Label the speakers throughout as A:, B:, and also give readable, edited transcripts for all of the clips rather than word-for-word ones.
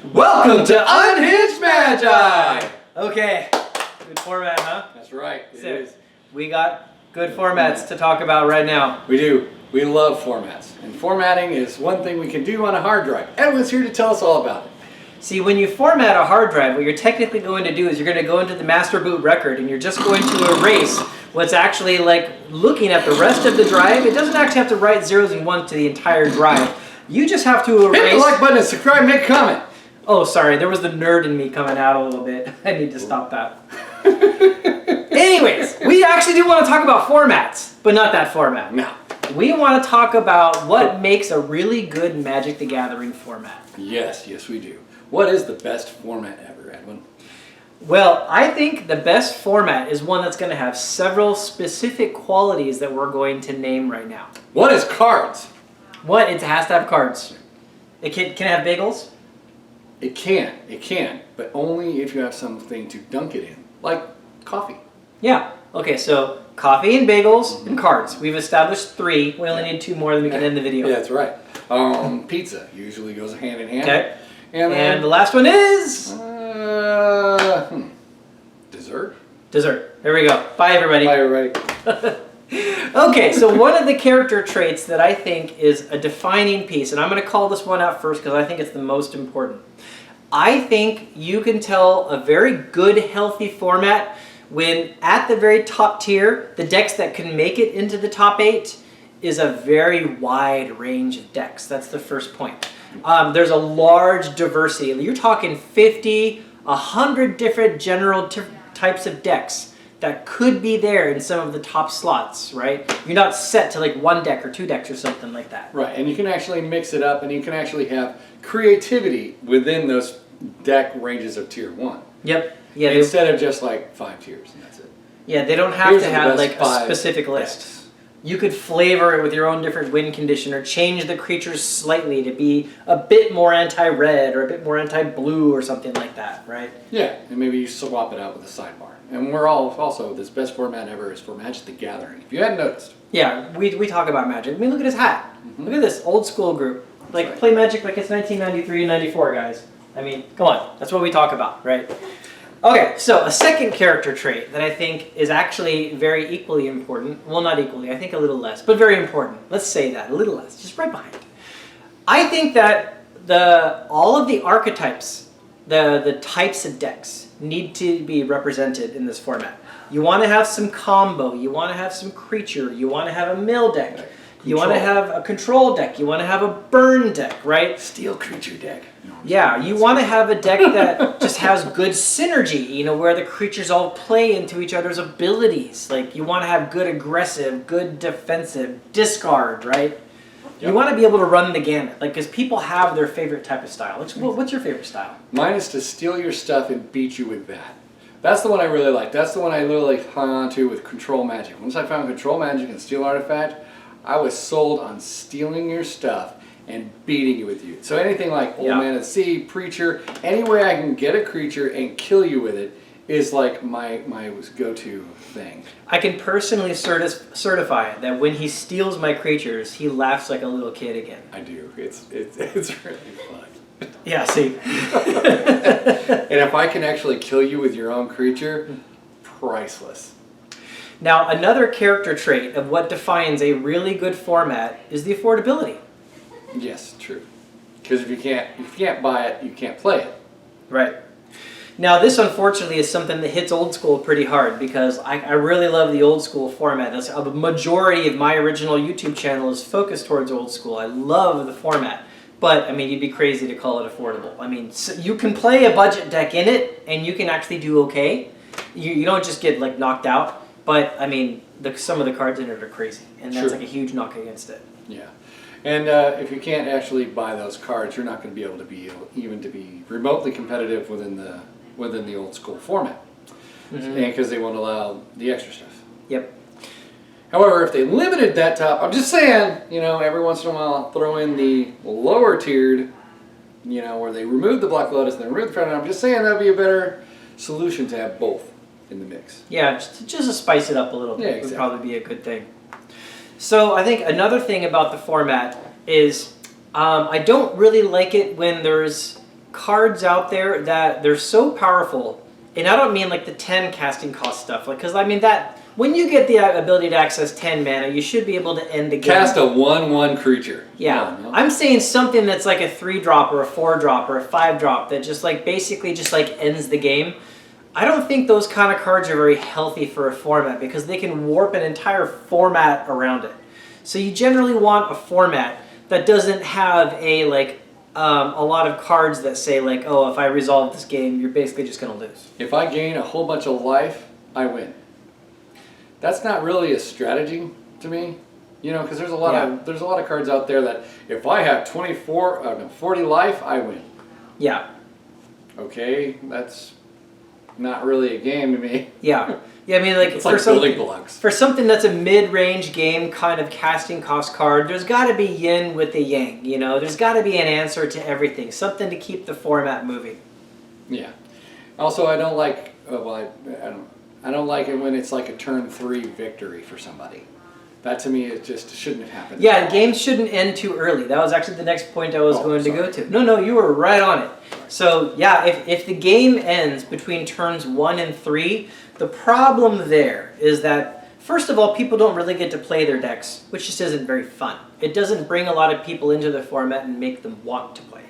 A: Welcome to Unhinged Magi!
B: Okay, good format, huh?
A: That's right, it is.
B: We got good formats to talk about right now.
A: We do. We love formats. And formatting is one thing we can do on a hard drive. Edwin's here to tell us all about it.
B: See, when you format a hard drive, what you're technically going to do is you're going to go into the master boot record and you're just going to erase what's actually like looking at the rest of the drive. It doesn't actually have to write zeros and ones to the entire drive. You just have to erase...
A: Hit the like button and subscribe, make a comment.
B: Oh, sorry, there was the nerd in me coming out a little bit. I need to stop that. Anyways, we actually do want to talk about formats, but not that format.
A: No.
B: We want to talk about what makes a really good Magic the Gathering format.
A: Yes, we do. What is the best format ever, Edwin?
B: Well, I think the best format is one that's going to have several specific qualities that we're going to name right now.
A: What is cards?
B: What? It has to have cards. It can it have bagels?
A: It can, but only if you have something to dunk it in, like coffee.
B: Yeah. Okay, so coffee and bagels and cards. We've established 3. We only need 2 more, then we can end the video.
A: Yeah, that's right. Pizza usually goes hand in hand.
B: Okay.
A: And
B: the last one is...
A: Dessert?
B: Dessert. There we go. Bye, everybody.
A: Bye, everybody.
B: Okay, so one of the character traits that I think is a defining piece, and I'm going to call this one out first because I think it's the most important. I think you can tell a very good, healthy format when at the very top tier, the decks that can make it into the top 8 is a very wide range of decks. That's the first point. There's a large diversity. You're talking 50, 100 different general types of decks that could be there in some of the top slots, right? You're not set to like 1 deck or 2 decks or something like that.
A: Right, and you can actually mix it up and you can actually have creativity within those deck ranges of tier 1.
B: Yep. Yeah.
A: Instead of just like 5 tiers and that's it.
B: Yeah, they don't have to have like a specific list.
A: Decks.
B: You could flavor it with your own different win condition or change the creatures slightly to be a bit more anti-red or a bit more anti-blue or something like that, right?
A: Yeah, and maybe you swap it out with a sidebar. And we're all also, this best format ever is for Magic the Gathering, if you hadn't noticed.
B: Yeah, we talk about Magic. I mean, look at his hat. Look at this old school group. Like, play Magic like it's 1993 and 94, guys. I mean, come on. That's what we talk about, right? Okay, so a second character trait that I think is actually very equally important. Well, not equally. I think a little less, but very important. Let's say that. A little less. Just right behind it. I think that all of the archetypes, the types of decks, need to be represented in this format. You want to have some combo. You want to have some creature. You want to have a mill deck. Right. You want to have a control deck. You want to have a burn deck, right?
A: Steel creature deck. No,
B: yeah, you want to have a deck that just has good synergy, you know, where the creatures all play into each other's abilities. Like, you want to have good aggressive, good defensive, discard, right? Yep. You want to be able to run the gamut, like, because people have their favorite type of style. Like, what's your favorite style?
A: Mine is to steal your stuff and beat you with that. That's the one I really like. That's the one I literally hung on to with Control Magic. Once I found Control Magic and Steal Artifact, I was sold on stealing your stuff and beating you with you. So anything like Old Man at Sea, Preacher, any way I can get a creature and kill you with it is like my go-to thing. I
B: can personally certify that when he steals my creatures, he laughs like a little kid again.
A: I do. It's really fun.
B: Yeah, see.
A: And if I can actually kill you with your own creature, priceless.
B: Now, another character trait of what defines a really good format is the affordability.
A: Yes, true. Because if you can't buy it, you can't play it.
B: Right. Now, this unfortunately is something that hits old school pretty hard because I really love the old school format. That's a majority of my original YouTube channel is focused towards old school. I love the format. But, I mean, you'd be crazy to call it affordable. I mean, so you can play a budget deck in it and you can actually do okay. You don't just get, like, knocked out. But, I mean, some of the cards in it are crazy, and that's like a huge knock against it.
A: Yeah. And if you can't actually buy those cards, you're not going to be able to even to be remotely competitive within the old school format. And because they won't allow the extra stuff.
B: Yep.
A: However, if they limited that top, I'm just saying, you know, every once in a while, throw in the lower tiered, you know, where they remove the Black Lotus and they remove the Front. I'm just saying that would be a better solution to have both in the mix.
B: Yeah, just to spice it up a little bit would probably be a good thing. So I think another thing about the format is I don't really like it when there's cards out there that they're so powerful, and I don't mean like the 10 casting cost stuff, like because I mean that when you get the ability to access 10 mana, you should be able to end the game.
A: Cast a 1/1 creature.
B: Yeah,
A: No.
B: I'm saying something that's like a 3-drop or a 4-drop or a 5-drop that just like basically just like ends the game. I don't think those kind of cards are very healthy for a format because they can warp an entire format around it. So you generally want a format that doesn't have a like a lot of cards that say like, oh, if I resolve this game, you're basically just gonna lose.
A: If I gain a whole bunch of life, I win. That's not really a strategy to me, you know, because there's a lot of cards out there that if I have 40 life, I win.
B: Yeah.
A: Okay, that's not really a game to me.
B: Yeah. Yeah, I mean, like,
A: it's like building blocks.
B: For something that's a mid-range game kind of casting cost card, there's got to be yin with the yang, you know? There's got to be an answer to everything, something to keep the format moving.
A: Yeah. Also, I don't like, I don't like it when it's like a turn 3 victory for somebody. That to me, it just shouldn't have happened.
B: Yeah, games shouldn't end too early. That was actually the next point I was going to go to. No, you were right on it. So, yeah, if the game ends between turns 1 and 3, the problem there is that, first of all, people don't really get to play their decks, which just isn't very fun. It doesn't bring a lot of people into the format and make them want to play.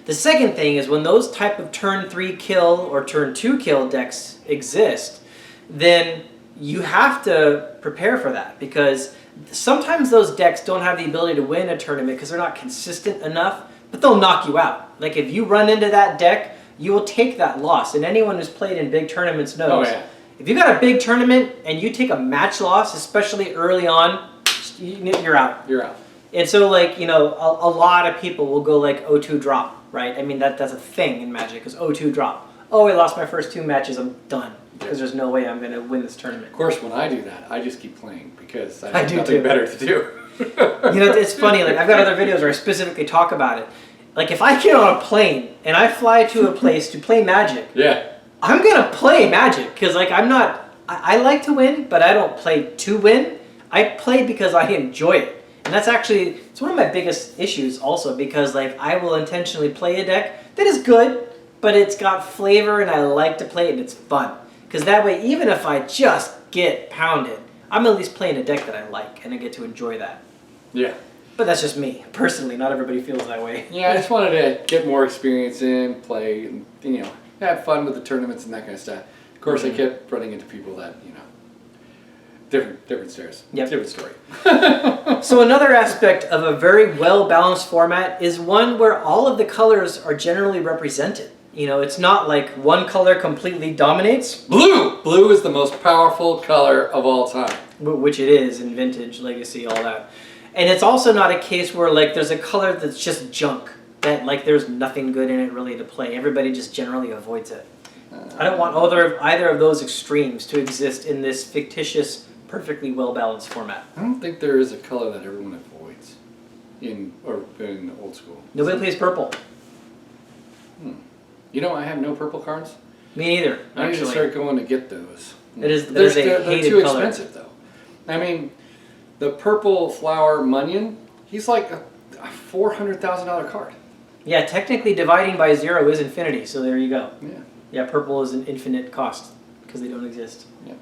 B: The second thing is when those type of turn 3 kill or turn 2 kill decks exist, then you have to prepare for that because sometimes those decks don't have the ability to win a tournament because they're not consistent enough, but they'll knock you out. Like if you run into that deck, you will take that loss. And anyone who's played in big tournaments knows.
A: Oh, yeah.
B: If you got a big tournament and you take a match loss, especially early on, you're out.
A: You're out.
B: And so like, you know, a lot of people will go like 0-2 drop, right? I mean, that's a thing in Magic is 0-2 drop. Oh, I lost my first 2 matches, I'm done. Because there's no way I'm going to win this tournament.
A: Of course, when I do that, I just keep playing because I have
B: do
A: nothing
B: too.
A: better to do.
B: You know, it's funny, like I've got other videos where I specifically talk about it. Like if I get on a plane and I fly to a place to play Magic,
A: Yeah.
B: I'm going to play Magic because like I like to win, but I don't play to win. I play because I enjoy it. And that's actually, it's one of my biggest issues also because like I will intentionally play a deck that is good, but it's got flavor and I like to play it and it's fun. Because that way, even if I just get pounded, I'm at least playing a deck that I like and I get to enjoy that.
A: Yeah.
B: But that's just me. Personally, not everybody feels that way.
A: Yeah, I just wanted to get more experience in, play, and, you know, have fun with the tournaments and that kind of stuff. Of course, I kept running into people that, you know, different stairs.
B: Yep.
A: Different story.
B: So another aspect of a very well-balanced format is one where all of the colors are generally represented. You know, it's not like one color completely dominates.
A: Blue! Blue is the most powerful color of all time.
B: Which it is in Vintage, Legacy, all that. And it's also not a case where like there's a color that's just junk. That like there's nothing good in it really to play. Everybody just generally avoids it. I don't want either of those extremes to exist in this fictitious, perfectly well-balanced format.
A: I don't think there is a color that everyone avoids in old school.
B: Nobody plays purple.
A: You know, I have no purple cards.
B: Me neither,
A: I need to
B: actually.
A: start going to get those.
B: That
A: They're
B: is a hated
A: too
B: color.
A: expensive, though. I mean, the purple flower Munyon, he's like a $400,000 card.
B: Yeah, technically dividing by 0 is infinity, so there you go.
A: Yeah.
B: Yeah, purple is an infinite cost because they don't exist.
A: Yeah.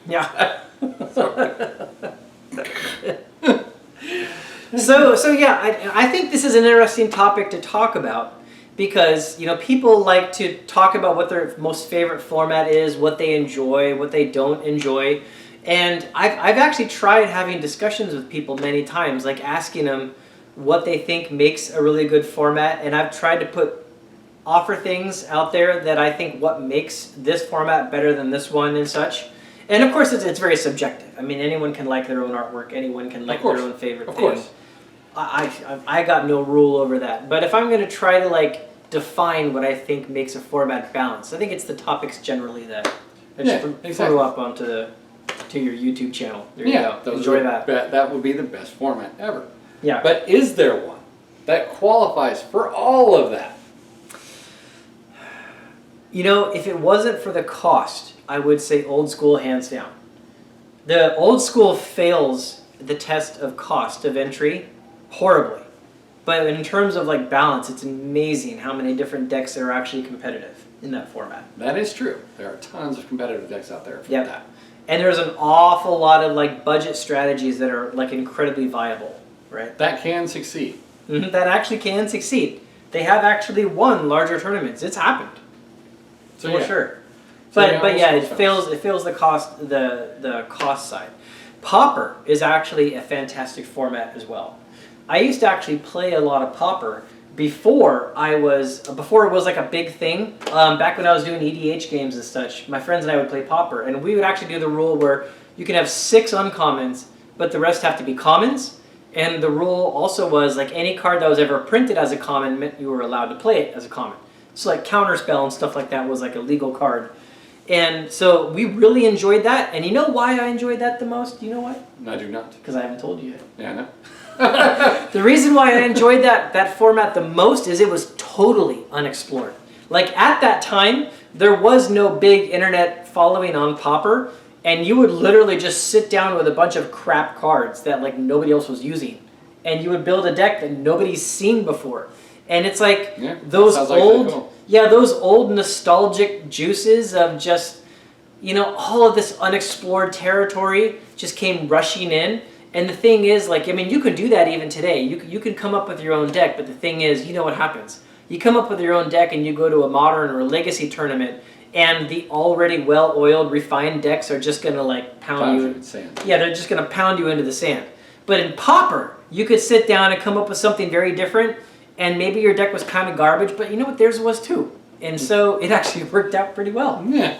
B: Yeah. So yeah, I think this is an interesting topic to talk about because, you know, people like to talk about what their most favorite format is, what they enjoy, what they don't enjoy. And I've actually tried having discussions with people many times, like asking them what they think makes a really good format. And I've tried to offer things out there that I think what makes this format better than this one and such. And of course, it's very subjective. I mean, anyone can like their own artwork. Anyone can like their own favorite thing.
A: Of course.
B: I got no rule over that. But if I'm going to try to like define what I think makes a format balanced, I think it's the topics generally that I just throw up to your YouTube channel. There you go. Enjoy that.
A: That would be the best format ever.
B: Yeah.
A: But is there one that qualifies for all of that?
B: You know, if it wasn't for the cost, I would say old school hands down. The old school fails the test of cost of entry horribly. But in terms of like balance, it's amazing how many different decks are actually competitive in that format.
A: That is true. There are tons of competitive decks out there for
B: Yep.
A: that.
B: And there's an awful lot of like budget strategies that are like incredibly viable, right?
A: That can succeed.
B: That actually can succeed. They have actually won larger tournaments. It's happened.
A: So
B: For
A: yeah.
B: sure.
A: So
B: But yeah, it
A: almost
B: fails the cost side. Pauper is actually a fantastic format as well. I used to actually play a lot of Pauper before it was like a big thing. Back when I was doing EDH games and such, my friends and I would play Pauper, and we would actually do the rule where you can have 6 uncommons, but the rest have to be commons. And the rule also was like any card that was ever printed as a common meant you were allowed to play it as a common. So like Counterspell and stuff like that was like a legal card. And so we really enjoyed that. And you know why I enjoyed that the most? Do you know why?
A: I do not.
B: Because I haven't told you yet.
A: Yeah, I know.
B: The reason why I enjoyed that format the most is it was totally unexplored. Like at that time, there was no big internet following on Pauper, and you would literally just sit down with a bunch of crap cards that like nobody else was using, and you would build a deck that nobody's seen before. And it's like those old nostalgic juices of just, you know, all of this unexplored territory just came rushing in. And the thing is, like, I mean, you can do that even today. You can come up with your own deck, but the thing is, you know what happens. You come up with your own deck and you go to a Modern or a Legacy tournament, and the already well-oiled, refined decks are just going to, like, pound you in
A: sand.
B: Yeah, they're just going to pound you into the sand. But in Pauper, you could sit down and come up with something very different, and maybe your deck was kind of garbage, but you know what, theirs was too. And so it actually worked out pretty well.
A: Yeah.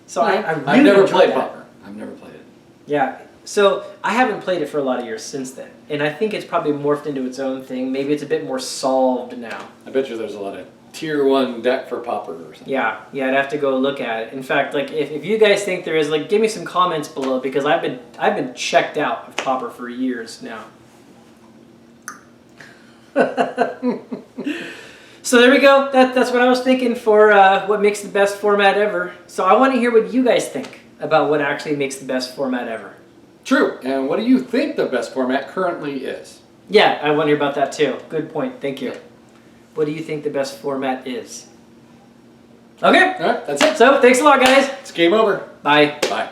B: So I really
A: I've never
B: enjoyed
A: played
B: that.
A: Pauper. I've never played it.
B: Yeah. So I haven't played it for a lot of years since then, and I think it's probably morphed into its own thing. Maybe it's a bit more solved now.
A: I bet you there's a lot of tier 1 deck for Pauper or something.
B: Yeah, I'd have to go look at it. In fact, like if you guys think there is, like, give me some comments below, because I've been checked out of Pauper for years now. So there we go. That's what I was thinking for what makes the best format ever. So I want to hear what you guys think about what actually makes the best format ever.
A: True. And what do you think the best format currently is?
B: Yeah, I want to hear about that too. Good point. Thank you. What do you think the best format is? Okay.
A: All right, that's it.
B: So thanks a lot, guys.
A: It's game over.
B: Bye.
A: Bye.